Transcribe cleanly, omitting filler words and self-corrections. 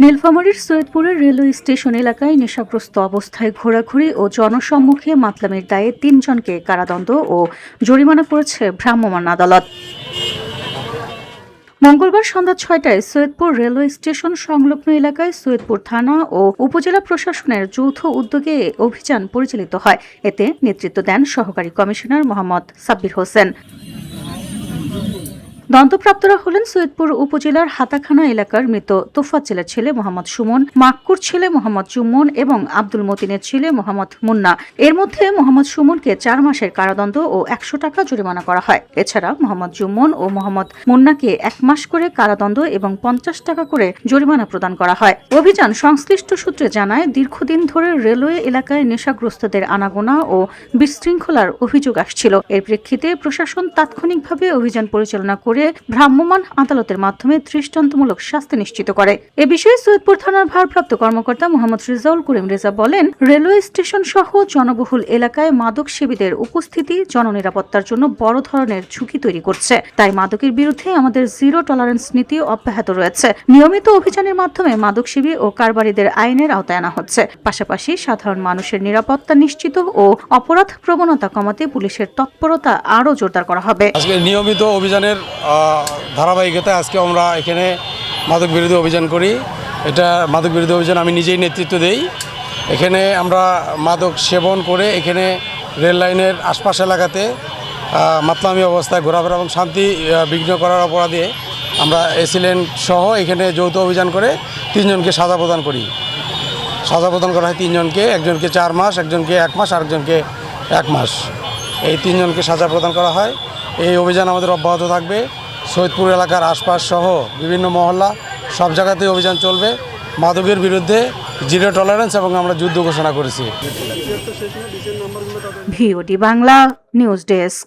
নীলফামারীর সৈয়দপুরের railway station এলাকায় নেশাগ্রস্ত অবস্থায় ঘোরাঘুরি ও জনসম্মুখে মাতলামির দায়ে ৩ জনকে কারাদণ্ড ও জরিমানা করেছে ভ্রাম্যমাণ আদালত। মঙ্গলবার সন্ধ্যা ৬টায় সৈয়দপুর রেলওয়ে স্টেশন সংলগ্ন এলাকায় সৈয়দপুর থানা ও উপজেলা প্রশাসনের যৌথ উদ্যোগে অভিযান পরিচালিত হয়। এতে নেতৃত্ব দেন সহকারী কমিশনার মোহাম্মদ সাব্বির হোসেন। দন্তপ্রাপ্তরা হলেন সৈয়দপুর উপজেলার হাতাখানা এলাকার মৃত তোফাজ্জেলের ছেলে মোহাম্মদ সুমন, মাক্কুর ছেলে মোহাম্মদ জুম্মন এবং আব্দুল মতিনের ছেলে মোহাম্মদ মুন্না। এর মধ্যে মোহাম্মদ সুমনকে ৪ মাসের কারাদণ্ড ও ১০০ টাকা জরিমানা করা হয়। এছাড়া মোহাম্মদ জুম্মন ও মোহাম্মদ মুন্নাকে ১ মাস করে কারাদণ্ড এবং ৫০ টাকা করে জরিমানা প্রদান করা হয়। অভিযান সংশ্লিষ্ট সূত্রে জানায়, দীর্ঘদিন ধরে রেলওয়ে এলাকায় নেশাগ্রস্তদের আনাগোনা ও বিশৃঙ্খলার অভিযোগ আসছিল। এর প্রেক্ষিতে প্রশাসন তাৎক্ষণিকভাবে অভিযান পরিচালনা করে ভ্রাম্যমাণ আদালতের মাধ্যমে দৃষ্টান্তমূলক শাস্তি নিশ্চিত করে। এ বিষয়ে সৈয়দপুর থানার ভারপ্রাপ্ত কর্মকর্তা মোহাম্মদ রেজাউল করিম রেজা বলেন, রেলওয়ে স্টেশন সহ জনবহুল এলাকায় মাদক সেবীদের উপস্থিতি জননিরাপত্তার জন্য বড় ধরনের ঝুঁকি তৈরি করছে। তাই মাদকের বিরুদ্ধে আমাদের জিরো টলারেন্স নীতি অব্যাহত রয়েছে। নিয়মিত অভিযানের মাধ্যমে মাদক সেবী ও কারবারিদের আইনের আওতায় আনা হচ্ছে। পাশাপাশি সাধারণ মানুষের নিরাপত্তা নিশ্চিত ও অপরাধ প্রবণতা কমাতে পুলিশের তৎপরতা আরও জোরদার করা হবে। নিয়মিত অভিযানের ধারাবাহিকতায় আজকে আমরা এখানে মাদক বিরোধী অভিযান করি। এটা মাদক বিরোধী অভিযান আমি নিজেই নেতৃত্ব দেই। এখানে আমরা মাদক সেবন করে এখানে রেল লাইনের আশপাশ এলাকাতে মাতলামি অবস্থায় ঘোরাফেরা এবং শান্তি বিঘ্ন করার অপরাধে আমরা এসিলেন্ট সহ এখানে যৌথ অভিযান করে ৩ জনকে সাজা প্রদান করি। সাজা প্রদান করা হয় ৩ জনকে, একজনকে ৪ মাস, একজনকে ১ মাস, আরেকজনকে ১ মাস। এই ৩ জনকে সাজা প্রদান করা হয়। এই অভিযান আমাদের অব্যাহত থাকবে। সৈয়দপুর এলাকার আশপাশ সহ বিভিন্ন মহল্লা সব জায়গাতেই অভিযান চলবে। মাদকের বিরুদ্ধে জিরো টলারেন্স এবং আমরা যুদ্ধ ঘোষণা করেছি। VOD Bangla news desk.